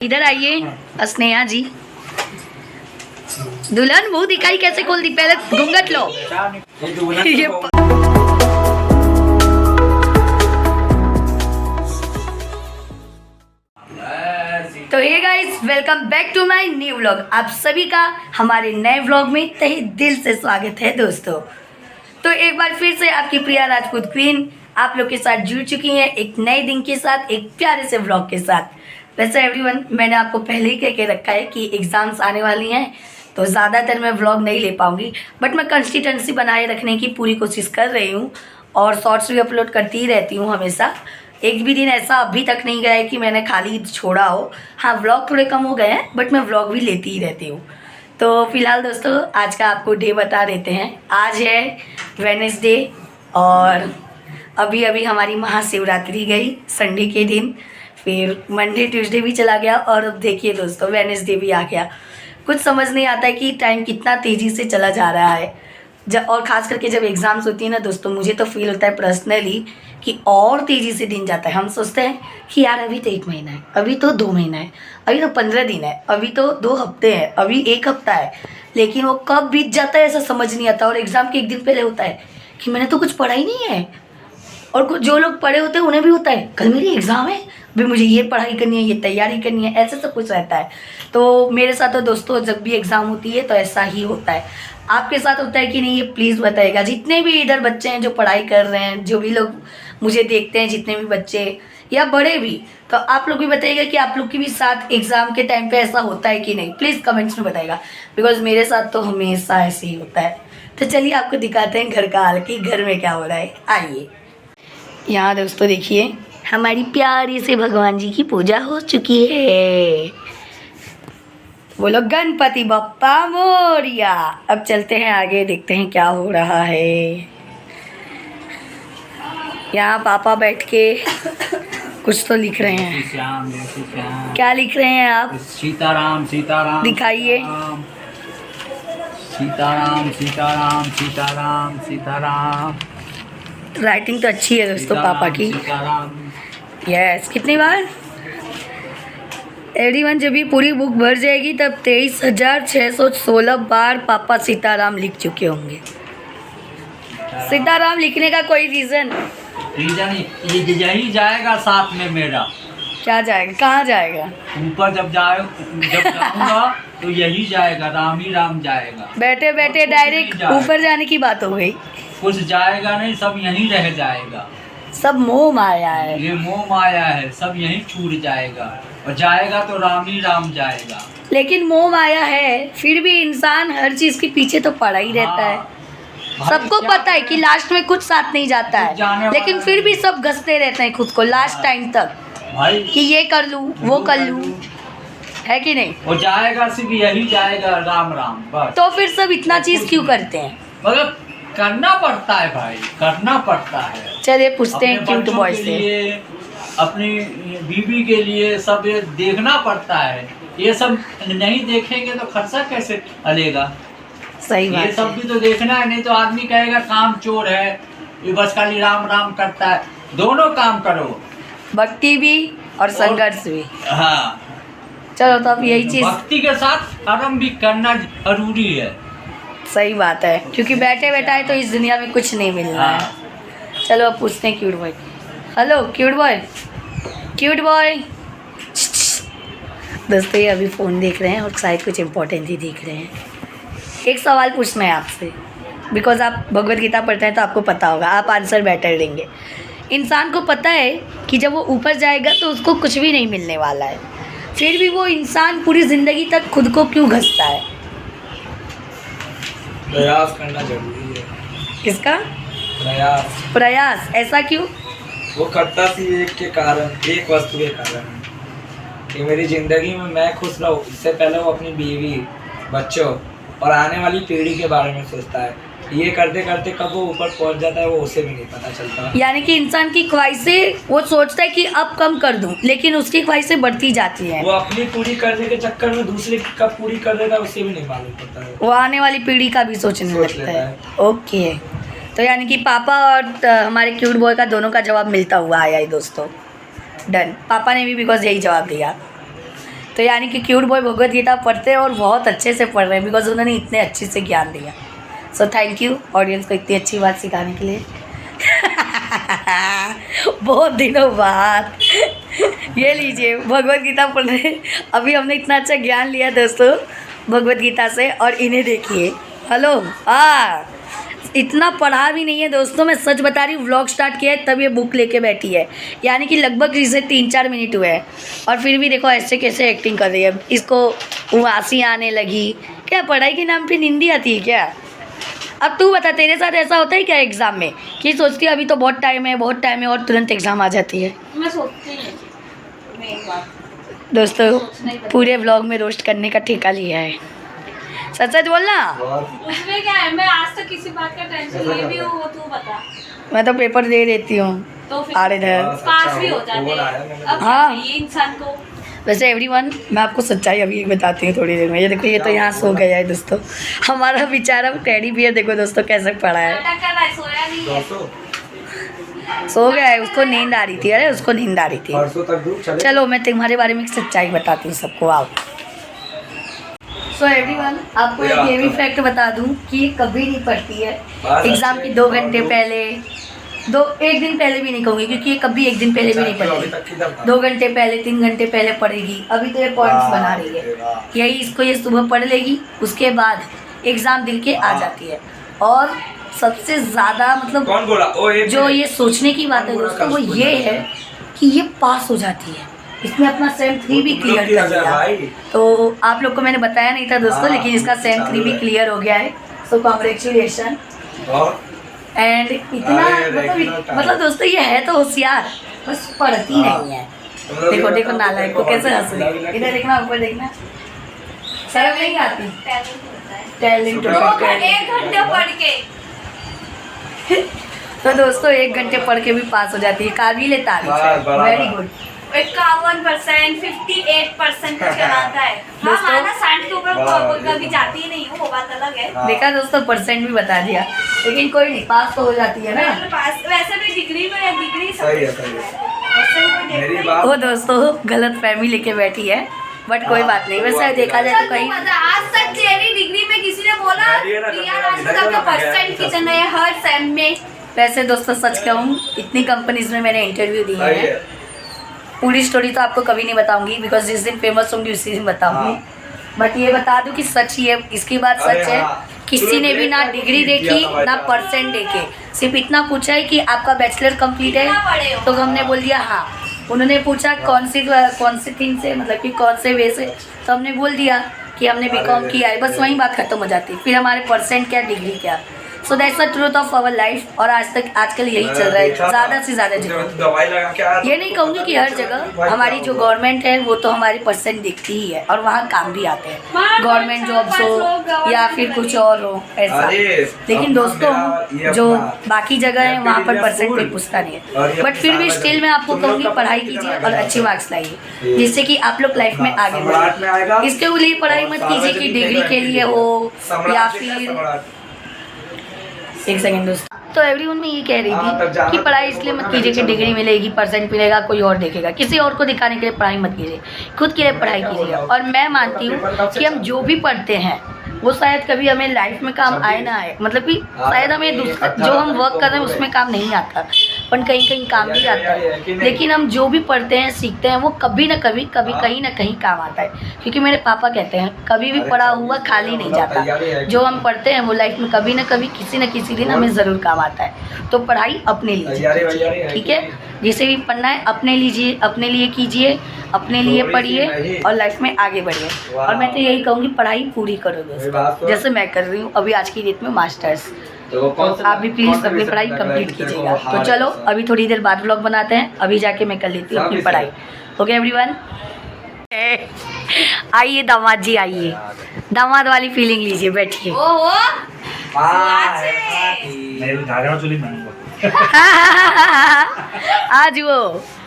इधर आइए स्नेहा जी। दुल्हन मुंह दिखाई कैसे खोल दी, पहले घूंघट लो। ये तो ये guys, welcome back to my new vlog. आप सभी का हमारे नए व्लॉग में तहे दिल से स्वागत है दोस्तों। तो एक बार फिर से आपकी प्रिया राजपूत क्वीन आप लोग के साथ जुड़ चुकी हैं एक नए दिन के साथ, एक प्यारे से व्लॉग के साथ। वैसे एवरीवन, मैंने आपको पहले ही कह के रखा है कि एग्ज़ाम्स आने वाली हैं तो ज़्यादातर मैं व्लॉग नहीं ले पाऊँगी, बट मैं कंसिस्टेंसी बनाए रखने की पूरी कोशिश कर रही हूँ और शॉर्ट्स भी अपलोड करती ही रहती हूँ हमेशा। एक भी दिन ऐसा अभी तक नहीं गया है कि मैंने खाली छोड़ा हो। हाँ, व्लॉग थोड़े कम हो गए हैं बट मैं व्लॉग भी लेती ही रहती हूँ। तो फिलहाल दोस्तों, आज का आपको डे बता देते हैं। आज है वेडनेसडे और अभी अभी हमारी महाशिवरात्रि गई संडे के दिन, फिर मंडे ट्यूसडे भी चला गया और अब देखिए दोस्तों वेडनेसडे भी आ गया। कुछ समझ नहीं आता है कि टाइम कितना तेज़ी से चला जा रहा है। जब और ख़ास करके जब एग्ज़ाम्स होती है ना दोस्तों, मुझे तो फील होता है पर्सनली कि और तेज़ी से दिन जाता है। हम सोचते हैं कि यार अभी तो 1 महीना है, अभी तो 2 महीना है, अभी तो 15 दिन है, अभी तो 2 हफ्ते हैं, अभी 1 हफ्ता है, लेकिन वो कब बीत जाता है ऐसा समझ नहीं आता। और एग्ज़ाम के एक दिन पहले होता है कि मैंने तो कुछ पढ़ा ही नहीं है, और कुछ जो लोग पढ़े होते हैं उन्हें भी होता है कल मेरी एग्ज़ाम है, अभी मुझे ये पढ़ाई करनी है, ये तैयारी करनी है, ऐसे सब कुछ रहता है। तो मेरे साथ तो दोस्तों जब भी एग्ज़ाम होती है तो ऐसा ही होता है। आपके साथ होता है कि नहीं, ये प्लीज़ बताइएगा। जितने भी इधर बच्चे हैं जो पढ़ाई कर रहे हैं, जो भी लोग मुझे देखते हैं, जितने भी बच्चे या बड़े भी, तो आप लोग भी बताइएगा कि आप लोग के भी साथ एग्ज़ाम के टाइम पे ऐसा होता है कि नहीं। प्लीज़ कमेंट्स में बताइएगा, बिकॉज मेरे साथ तो हमेशा ऐसे ही होता है। तो चलिए आपको दिखाते हैं घर का हाल कि घर में क्या हो रहा है। आइए यहाँ दोस्तों देखिए, हमारी प्यारी से भगवान जी की पूजा हो चुकी है। बोलो गणपति बप्पा मोरिया। अब चलते हैं आगे, देखते हैं क्या हो रहा है। यहाँ पापा बैठ के कुछ तो लिख रहे हैं। क्या लिख रहे हैं आप? सीताराम सीताराम दिखाइए। सीताराम सीताराम सीताराम सीताराम। राइटिंग तो अच्छी है दोस्तों पापा की। यस, कितनी बार एवरीवन, जब ये पूरी बुक भर जाएगी तब 23,616 बार पापा सीताराम लिख चुके होंगे। सीताराम लिखने का कोई रीज़न यही जाएगा साथ में मेरा। क्या जाएगा? कहाँ जाएगा? ऊपर जब जाऊंगा तो यही जाएगा, राम ही राम जाएगा। बैठे बैठे डायरेक्ट ऊपर जाने की बात हो गई। कुछ जाएगा नहीं, सब यहीं रह जाएगा। सब मोह माया है, ये मोह माया है, सब यहीं छूट जाएगा और जाएगा तो राम ही राम जाएगा। लेकिन मोह माया है, फिर भी इंसान हर चीज के पीछे तो पड़ा ही रहता है। सबको पता है कि लास्ट में कुछ साथ नहीं जाता है, लेकिन फिर भी सब घसते रहते हैं खुद को लास्ट टाइम तक भाई कि ये कर लूँ वो कर लूँ, है कि नहीं? वो जाएगा, सिर्फ यही जाएगा, राम राम बस। तो फिर सब इतना चीज क्यों करते हैं? मतलब करना पड़ता है भाई, करना पड़ता है। चलिए पूछते हैं क्यूट बॉय से। अपनी बीवी के लिए सब ये देखना पड़ता है। ये सब नहीं देखेंगे तो खर्चा कैसे चलेगा? सही बात है। ये सब भी तो देखना है, नहीं तो आदमी कहेगा काम चोर है, ये बस खाली राम राम करता है। दोनों काम करो, भक्ति भी और संघर्ष भी। हाँ चलो, तो अब यही चीज भक्ति के साथ कर्म भी करना जरूरी है। सही बात है, क्योंकि बैठे बैठा तो इस दुनिया में कुछ नहीं मिल रहा है। चलो अब पूछते हैं cute boy. Hello cute boy, cute boy. दोस्तों ये अभी फ़ोन देख रहे हैं और शायद कुछ इम्पोर्टेंट ही देख रहे हैं। एक सवाल पूछना है आपसे, बिकॉज आप भगवद गीता पढ़ते हैं तो आपको पता होगा, आप आंसर बेटर देंगे। इंसान को पता है कि जब वो ऊपर जाएगा तो उसको कुछ भी नहीं मिलने वाला है, फिर भी वो इंसान पूरी ज़िंदगी तक खुद को क्यों घसता है? प्रयास करना जरूरी है। किसका प्रयास? प्रयास ऐसा क्यों? वो करता सी एक के कारण, एक वस्तु के कारण कि मेरी जिंदगी में मैं खुश रहूं। इससे पहले वो अपनी बीवी, बच्चों और आने वाली पीढ़ी के बारे में सोचता है। ये करते करते कब वो ऊपर पहुंच जाता है वो उसे भी नहीं पता चलता। यानी कि इंसान की ख्वाहिशें, वो सोचता है कि अब कम कर दूं, लेकिन उसकी ख्वाहिशें बढ़ती जाती हैं। वो अपनी पूरी करने के चक्कर में दूसरे की कब पूरी कर देता है उसे भी नहीं मालूम पड़ता है। वो आने वाली पीढ़ी का भी सोचने लगता है। ओके, तो यानी कि पापा और हमारे क्यूट बॉय का दोनों का जवाब मिलता हुआ आया है दोस्तों। डन। पापा ने भी बिकॉज यही जवाब दिया। तो यानी कि क्यूट बॉय भगवत गीता पढ़ते हैं और बहुत अच्छे से पढ़ रहे हैं, बिकॉज उन्होंने इतने अच्छे से ज्ञान दिया। सो थैंक यू ऑडियंस को इतनी अच्छी बात सिखाने के लिए। बहुत दिनों बाद ये लीजिए भगवत गीता पढ़ रहे हैं। अभी हमने इतना अच्छा ज्ञान लिया दोस्तों भगवत गीता से, और इन्हें देखिए। हेलो, इतना पढ़ा भी नहीं है दोस्तों, मैं सच बता रही हूँ। व्लॉग स्टार्ट किया है तब ये बुक लेके बैठी है, यानी कि लगभग इसे 3-4 मिनट हुए हैं, और फिर भी देखो ऐसे कैसे एक्टिंग कर रही है। इसको उबासी आने लगी। क्या पढ़ाई के नाम पे नींद आती है क्या? अब तू बता, तेरे साथ ऐसा होता है क्या एग्ज़ाम में कि सोचती है अभी तो बहुत टाइम है और तुरंत एग्ज़ाम आ जाती है? मैं सोचती नहीं। दोस्तों पूरे व्लॉग में रोस्ट करने का ठेका लिया है, सच सच बोलना। उसमें क्या है, मैं आज तक किसी बात का टेंशन नहीं भी हूँ, तू बता। मैं तो पेपर दे देती हूँ तो फिर आड़े इधर। पास भी हो जाते हैं। अब हाँ। ये इंसान को वैसे एवरीवन, मैं आपको सच्चाई अभी बताती हूँ थोड़ी देर में। ये देखो, ये तो यहाँ सो गया है दोस्तों, हमारा बेचारा टेडी बियर। देखो दोस्तों कैसे पड़ा है, नाटक कर रहा है, सोया नहीं है। सो गया है। उसको नींद आ रही थी, अरे उसको नींद आ रही थी। परसों तक धूप चले। चलो मैं तुम्हारे बारे में एक सच्चाई बताती हूँ सबको, आओ। सो एवरीवन, आपको एक ये भी फैक्ट बता दूँ कि ये कभी नहीं पढ़ती है एग्ज़ाम के 2 घंटे पहले, एक दिन पहले भी नहीं कहूँगी, क्योंकि ये कभी एक दिन पहले भी नहीं पढ़ेगी। 2 घंटे पहले, 3 घंटे पहले पढ़ेगी। अभी तो ये पॉइंट्स बना रही है, यही इसको ये सुबह पढ़ लेगी, उसके बाद एग्ज़ाम दिल के आ जाती है। और सबसे ज़्यादा मतलब कौन बोला? जो ये सोचने की बात है दोस्तों, वो ये है कि ये पास हो जाती है। इसने अपना सेम 3 भी क्लियर कर लिया। तो आप लोग को मैंने बताया नहीं था दोस्तों, लेकिन इसका सेम 3 भी क्लियर हो गया है। So congratulation. एंड इतना मतलब दोस्तों ये है तो होशियार, बस पढ़ती नहीं है। देखो देखो नालायक को कैसे हंस रही है। इधर देखना, ऊपर देखना, शर्म नहीं आती। टैलेंट 1 घंटे पढ़ के। तो दोस्तों 1 घंटे पढ़ के भी पास हो जाती है, काबिल तारीफ है, वेरी गुड। 51%, 58% कुछ कराता है। हाँ, दोस्तों- माना 60 के ऊपर कभी जाती ही नहीं हूँ, वो बात अलग है। देखा दोस्तों, परसेंट भी बता दिया, लेकिन कोई नहीं, पास तो हो जाती है ना। पास वैसे भी डिग्री में डिग्री सब सही है, कुछ सही है। है। उससे कोई देखता मेरी ही बात वो दोस्तों गलत फहमी लेके बैठी है, बट कोई बात नहीं। वैसे देखा जाए तो कहीं नहीं। आज तक तेरी डिग्री में किसी ने बोला प्रिया राजपूत का परसेंट कितना है हर सेम में? वैसे दोस्तों सच कहूँ, इतनी कंपनीज में मैंने इंटरव्यू दिए हैं, पूरी स्टोरी तो आपको कभी नहीं बताऊंगी, बिकॉज जिस दिन फेमस होंगी उसी दिन बताऊंगी। बट ये बता दूं कि सच ही है, इसकी बात सच है। किसी ने भी ना डिग्री देखी ना परसेंट देखे, सिर्फ इतना पूछा है कि आपका बैचलर कंप्लीट है, तो हमने बोल दिया हाँ। उन्होंने पूछा कौन सी थिंग से, मतलब कि कौन से वे से, तो हमने बोल दिया कि हमने बीकॉम किया है, बस वहीं बात खत्म हो जाती। फिर हमारे परसेंट क्या, डिग्री क्या। So that's the truth of our life. और आजकल यही चल रहा है ज़्यादा से ज़्यादा जगह। ये नहीं कहूँगी कि हर जगह, हमारी जो गवर्नमेंट है वो तो हमारी परसेंट दिखती ही है, और वहाँ काम भी आते हैं, गवर्नमेंट जॉब्स हो या फिर कुछ और हो ऐसा। लेकिन दोस्तों जो बाकी जगह है वहाँ पर परसेंट कोई पूछता नहीं है। बट फिर भी स्टिल मैं आपको कहूँगी पढ़ाई कीजिए और अच्छी मार्क्स लाइए, जिससे कि आप लोग लाइफ में आगे बढ़े। इसके लिए पढ़ाई मत कीजिए कि डिग्री के लिए हो या फिर एक सेकंड दोस्तों। तो एवरीवन मैं ये कह रही थी कि पढ़ाई इसलिए मत कीजिए कि डिग्री मिलेगी, परसेंट मिलेगा, कोई और देखेगा। किसी और को दिखाने के लिए पढ़ाई मत कीजिए, खुद के लिए पढ़ाई कीजिए। और मैं मानती हूँ कि हम जो भी पढ़ते हैं वो शायद कभी हमें लाइफ में काम आए ना आए, मतलब कि शायद हमें जो हम वर्क कर रहे हैं उसमें काम नहीं आता, पर कहीं कहीं काम भी आता है। लेकिन हम जो भी पढ़ते हैं सीखते हैं वो कभी ना कभी कहीं ना कहीं काम आता है, क्योंकि मेरे पापा कहते हैं कभी भी पढ़ा हुआ खाली नहीं जाता। जो हम पढ़ते हैं वो लाइफ में कभी ना कभी किसी न किसी दिन हमें ज़रूर काम आता है। तो पढ़ाई अपने लिए, ठीक है, जिसे भी पढ़ना है अपने लीजिए, अपने लिए कीजिए, अपने लिए पढ़िए और लाइफ में आगे बढ़िए। और मैं तो यही कहूँगी पढ़ाई पूरी करो दोस्तों, जैसे मैं कर रही हूँ अभी आज की डेट में मास्टर्स। आप भी प्लीज़ अपनी पढ़ाई कंप्लीट कीजिएगा। तो चलो अभी थोड़ी देर बाद व्लॉग बनाते हैं, अभी जाके मैं कर लेती हूँ अपनी पढ़ाई। ओके एवरीवन, आइए दामाद जी, आइए, दामाद वाली फीलिंग लीजिए, बैठिए। ओहो आज वो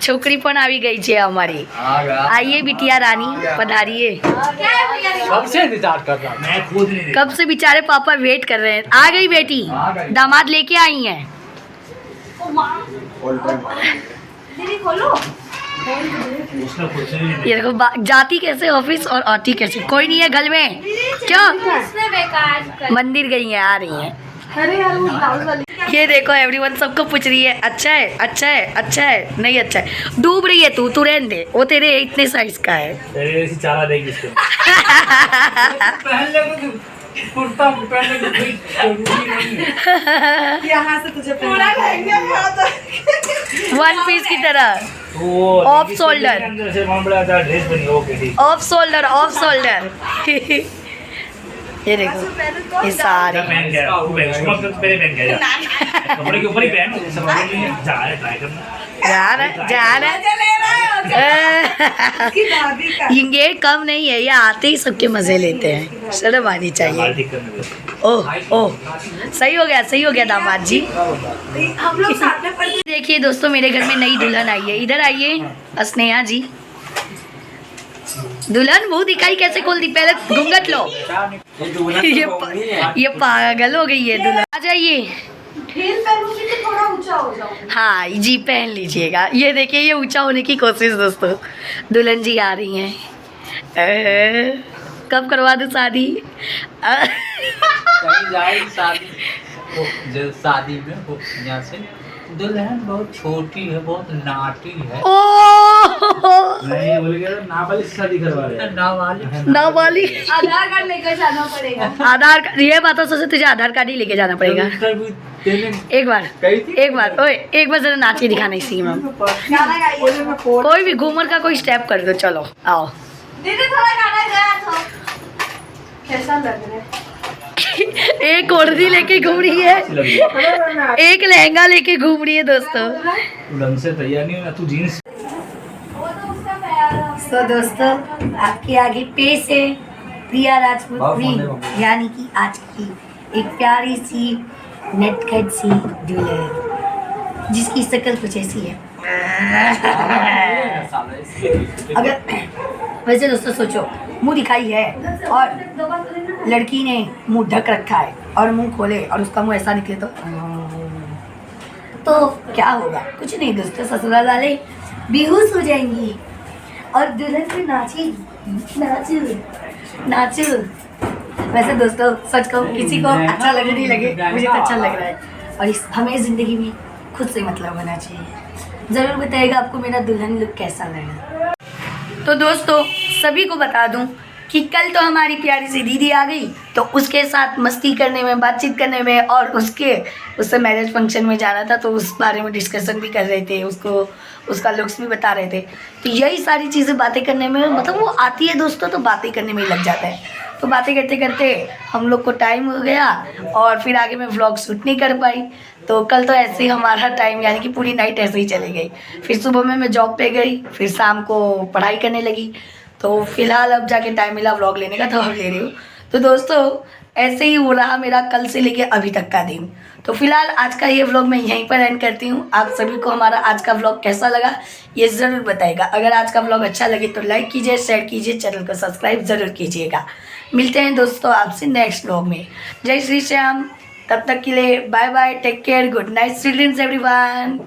छोकरी पण આવી गई છે हमारी। आइए बिटिया रानी, पधारिए। क्या है भैया? कब से इंतजार कर रहा मैं खुद नहीं कब से बेचारे पापा वेट कर रहे हैं। आ गई बेटी, दामाद लेके आई हैं। ओ माँ, दीदी खोलो। उसने कुछ नहीं ये देखो जाती कैसे ऑफिस और आती कैसे, कोई नहीं है घर में क्या, उसने बेकार कर मंदिर गई है, आ रही है। अरे यार वो ब्लाउज वाली ये देखो एवरीवन सबको पूछ रही है अच्छा है, अच्छा है, अच्छा है, नहीं अच्छा है। डूब रही है तू रहने दे, वो तेरे इतने साइज का है। तेरे ऐसी चाला देगी इसको पहन ले तो कुर्ता पहनने की कोई जरूरी नहीं है। यहाँ से तुझे पूरा वन पीस की तरह वो Off shoulder. अंदर से वहाँ बड़ा था ड्रेस बनी ओके ठीक। Off shoulder, off shoulder. ये देखो ये सारे क्या पहन गया तू पहन उसको मत पहले पहन गया जा। कपड़े के ऊपर ही पहन सब जा रहे ट्राई करना जा रहा उसकी दादी का ये कम नहीं है, ये आते ही सबके मजे लेते हैं, शर्म आनी चाहिए। बाल ठीक करने दे। ओह ओह सही हो गया दामाद जी। हम लोग साथ में पढ़ते देखिए दोस्तों मेरे घर में नई दुल्हन आई है, इधर आइए स्नेहा जी। दुल्हन मुंह दिखाई कैसे खोल दी, पहले घूंघट लो। ये पागल हो गई है दुल्हन। आ जाइए। हील पहनूंगी तो थोड़ा ऊंचा हो जाऊंगी। हाँ जी पहन लीजिएगा। ये देखिए ये ऊंचा होने की कोशिश दोस्तों। दुल्हन जी आ रही हैं। कब करवा दूँ शादी? कहीं जाए शादी तो जो शादी में वो यहाँ से दुल्हन बहुत छोटी है, बहुत नाटी है। ओह नहीं बोल गया नाबालिग से शादी करवा रहे हैं। नाबालिग नाबालिग। आधार कार्ड लेकर जाना पड़ेगा। आधार कार्ड, ये बात तो सोचे तुझे आधार कार्ड ही लेके जाना पड़ेगा। इंटरव्यू देने एक बार ओए एक बार जरा नाच के दिखाना इसी में। गाना गाइए। कोई भी घूमर का कोई स्टेप कर दो, चलो आओ। दीदी थोड़ा गाना गा तो। कैसा लग रहा है? एक ओढ़नी लेके घूम रही है, एक लहंगा लेके घूम रही है दोस्तों। ढंग से तैयार नहीं होना तू जीन्स। वो तो उसका प्यारा। तो दोस्तों आपके आगे पेश है प्रिया राजपूत क्वीन, यानी कि आज की एक प्यारी सी नटखट सी दुल्हन जिसकी शक्ल कुछ ऐसी है। अगर वैसे दोस्तों सोचो मुंह दिखाई है और लड़की ने मुंह ढक रखा है और मुंह खोले और उसका मुंह ऐसा निकले तो क्या होगा? कुछ नहीं दोस्तों, ससुराल वाले बेहोश हो जाएंगी और दुल्हन पे नाचू। वैसे दोस्तों सच कहूँ किसी को अच्छा लगे नहीं लगे, मुझे तो अच्छा लग रहा है। और हमें ज़िंदगी में खुद से मतलब होना चाहिए। ज़रूर बताइएगा आपको मेरा दुल्हन लुक कैसा लगा। तो दोस्तों सभी को बता दूं कि कल तो हमारी प्यारी सी दीदी आ गई, तो उसके साथ मस्ती करने में, बातचीत करने में और उससे मैरिज फंक्शन में जाना था, तो उस बारे में डिस्कशन भी कर रहे थे, उसका लुक्स भी बता रहे थे। तो यही सारी चीज़ें बातें करने में, मतलब वो आती है दोस्तों तो बातें करने में ही लग जाता है। तो बातें करते करते हम लोग को टाइम हो गया और फिर आगे मैं व्लॉग शूट नहीं कर पाई। तो कल तो ऐसे ही हमारा टाइम यानी कि पूरी नाइट ऐसे ही चली गई। फिर सुबह में मैं जॉब पे गई, फिर शाम को पढ़ाई करने लगी। तो फिलहाल अब जाके टाइम मिला व्लॉग लेने का, तो अब ले रही हूँ। तो दोस्तों ऐसे ही हो रहा मेरा कल से लेके अभी तक का दिन। तो फिलहाल आज का ये व्लॉग मैं यहीं पर एंड करती हूँ। आप सभी को हमारा आज का व्लॉग कैसा लगा ये ज़रूर बताइएगा। अगर आज का व्लॉग अच्छा लगे तो लाइक कीजिए, शेयर कीजिए, चैनल को सब्सक्राइब ज़रूर कीजिएगा। मिलते हैं दोस्तों आपसे नेक्स्ट व्लॉग में। जय श्री श्याम। तब तक के लिए bye bye, take care, good night childrens everyone.